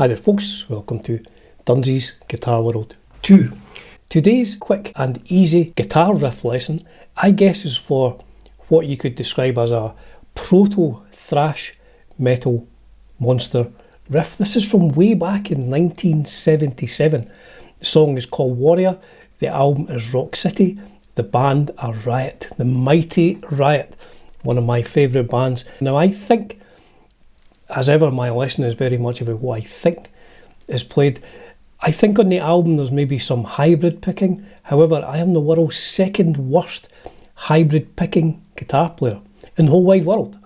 Hi there folks, welcome to Dunsi's Guitar World 2. Today's quick and easy guitar riff lesson, I guess, is for what you could describe as a proto-thrash metal monster riff. This is from way back in 1977. The song is called Warrior, the album is Rock City, the band are Riot, the mighty Riot, one of my favourite bands. Now I think, as ever, my lesson is very much about what I think is played. I think on the album there's maybe some hybrid picking. However, I am the world's second worst hybrid picking guitar player in the whole wide world.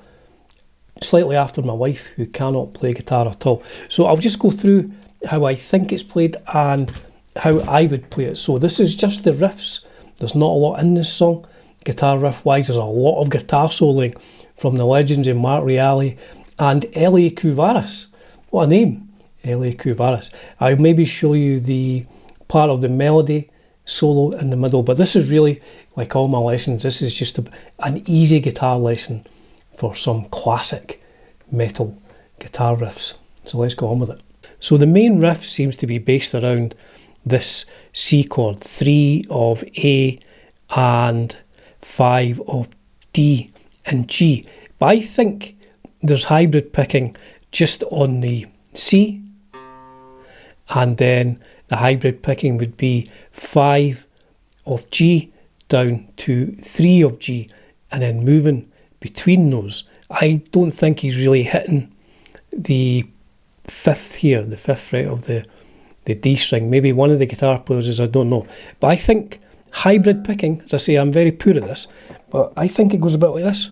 Slightly after my wife, who cannot play guitar at all. So I'll just go through how I think it's played and how I would play it. So this is just the riffs. There's not a lot in this song. Guitar riff wise, there's a lot of guitar soloing from the legends of Mark Reale and L.A. Cuvaris. What a name, L.A. Cuvaris. I'll maybe show you the part of the melody solo in the middle, but this is really, like all my lessons, this is just an easy guitar lesson for some classic metal guitar riffs. So let's go on with it. So the main riff seems to be based around this C chord, 3 of A and 5 of D and G. But I think there's hybrid picking just on the C, and then the hybrid picking would be 5 of G down to 3 of G and then moving between those. I don't think he's really hitting the 5th here, the 5th fret of the D string. Maybe one of the guitar players is, I don't know. But I think hybrid picking, as I say, I'm very poor at this, but I think it goes a bit like this.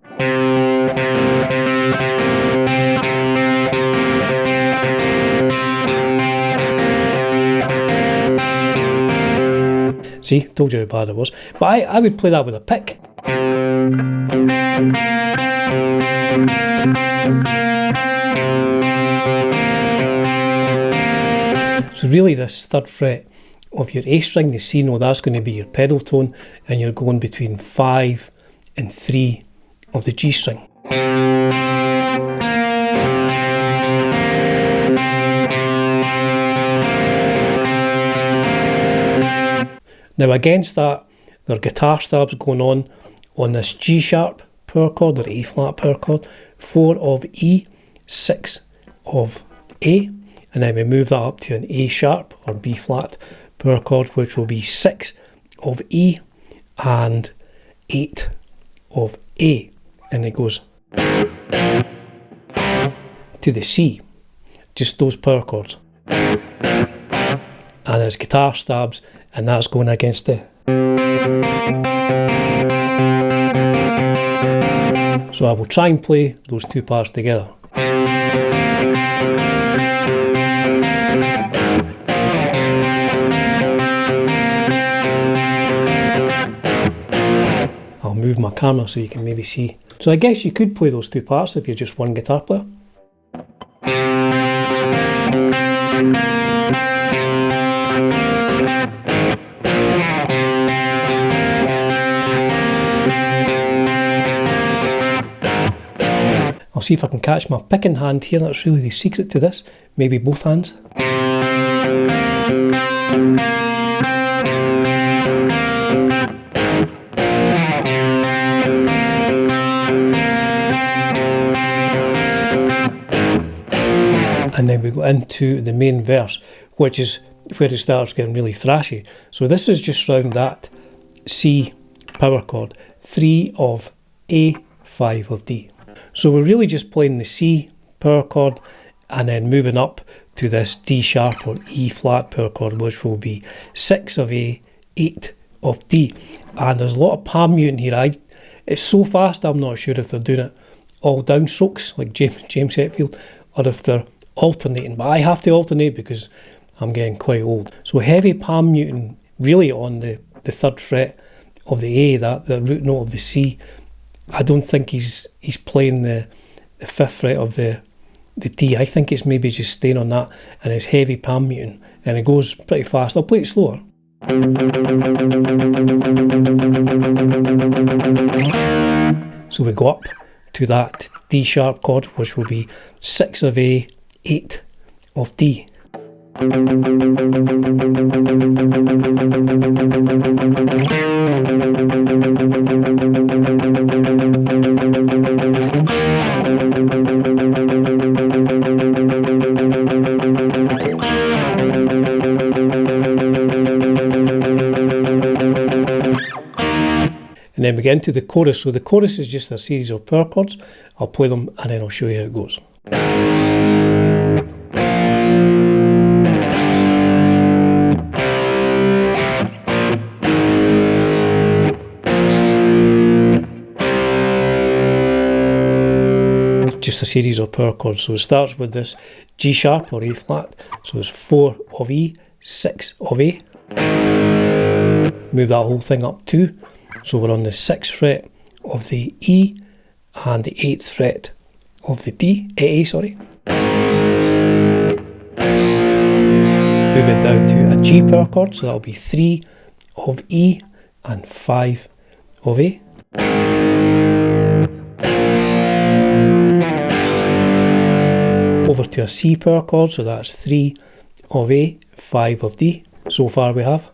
See, told you how bad it was. But I would play that with a pick. So really this 3rd fret of your A string, the C note, that's going to be your pedal tone, and you're going between 5 and 3 of the G string. Now against that, there are guitar stabs going on this G sharp power chord or A flat power chord, 4 of E, 6 of A, and then we move that up to an A sharp or B flat power chord, which will be 6 of E and 8 of A, and it goes to the C, just those power chords, and there's guitar stabs, and that's going against the. So I will try and play those two parts together. I'll move my camera so you can maybe see. So I guess you could play those two parts if you're just one guitar player. I'll see if I can catch my picking hand here. That's really the secret to this. Maybe both hands. And then we go into the main verse, which is where it starts getting really thrashy. So this is just round that C power chord, 3 of A, 5 of D. So we're really just playing the C power chord and then moving up to this D sharp or E flat power chord, which will be 6 of A, 8 of D. And there's a lot of palm muting here. It's so fast, I'm not sure if they're doing it all downstrokes like James Hetfield, or if they're alternating. But I have to alternate because I'm getting quite old. So heavy palm muting really on the 3rd fret of the A, the root note of the C. I don't think he's playing the 5th fret of the D. I think it's maybe just staying on that, and it's heavy palm muting, and it goes pretty fast. I'll play it slower. So we go up to that D sharp chord, which will be 6 of A, 8 of D. And then we get into the chorus. So the chorus is just a series of power chords. I'll play them and then I'll show you how it goes. Just a series of power chords. So it starts with this G sharp or A flat. So it's 4 of E, 6 of A. Move that whole thing up 2. So we're on the 6th fret of the E and the 8th fret of the A, sorry. Move it down to a G power chord, so that'll be 3 of E and 5 of A. Over to a C power chord, so that's 3 of A, 5 of D. So far we have.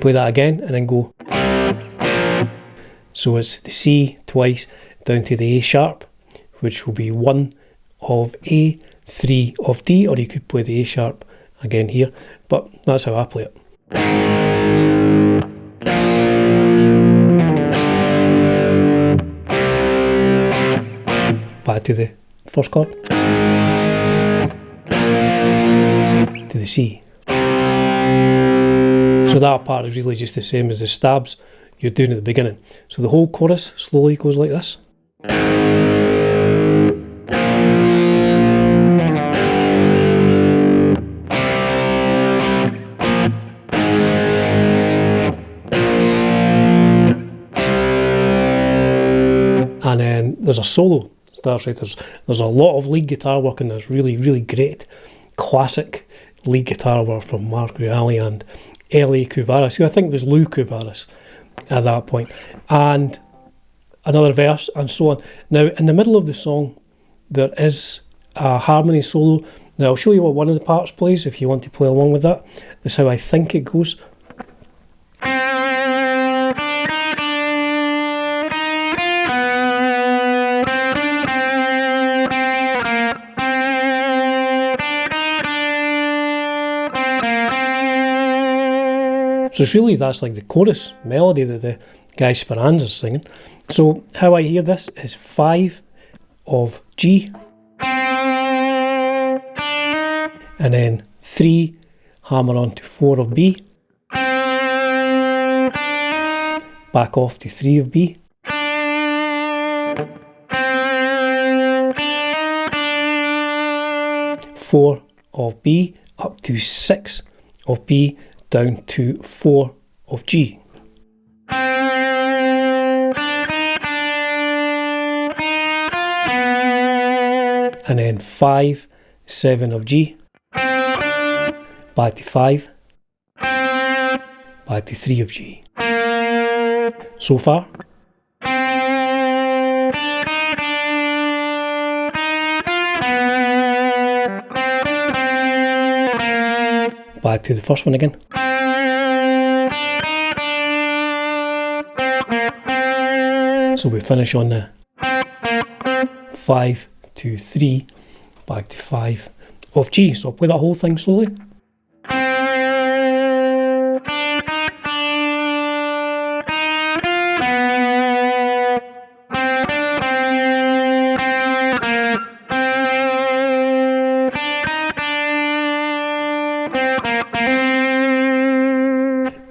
Play that again and then go. So it's the C twice down to the A sharp, which will be 1 of A, 3 of D, or you could play the A sharp again here, but that's how I play it. Back to the first chord, to the C. So that part is really just the same as the stabs you're doing at the beginning. So the whole chorus slowly goes like this. And then there's a solo. Starts right. There's a lot of lead guitar work in this, really, really great classic lead guitar work from Mark Reale and L.A. Cuvaris, who I think was Lou Cuvaris at that point, and another verse and so on. Now in the middle of the song there is a harmony solo. Now I'll show you what one of the parts plays if you want to play along with that. That's how I think it goes. So it's really, that's like the chorus melody that the guy Speranza's singing. So how I hear this is 5 of G, and then 3 hammer on to 4 of B, back off to 3 of B, 4 of B, up to 6 of B, down to 4 of G. And then 5, 7 of G, back to 5, back to 3 of G. So far. Back to the first one again. So we finish on the 5 to 3, back to 5 of G. So I'll play that whole thing slowly.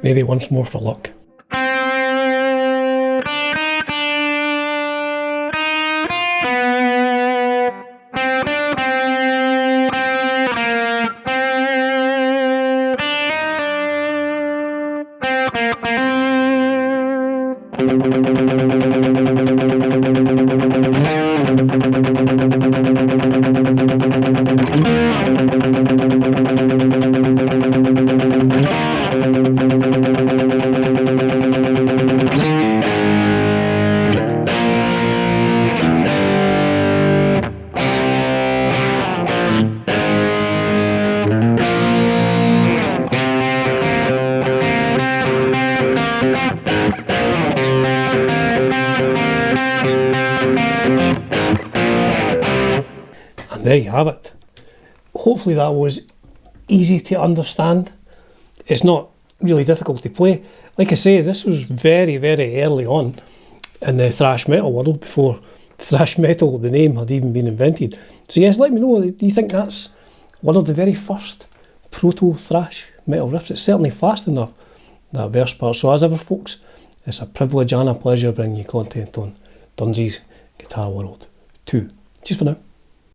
Maybe once more for luck. And there you have it. Hopefully that was easy to understand. It's not really difficult to play. Like I say, this was very, very early on in the thrash metal world, before thrash metal, the name, had even been invented. So yes, let me know, do you think that's one of the very first proto-thrash metal riffs? It's certainly fast enough, that verse part. So as ever, folks, it's a privilege and a pleasure bringing you content on Dunsi's Guitar World 2. Cheers for now.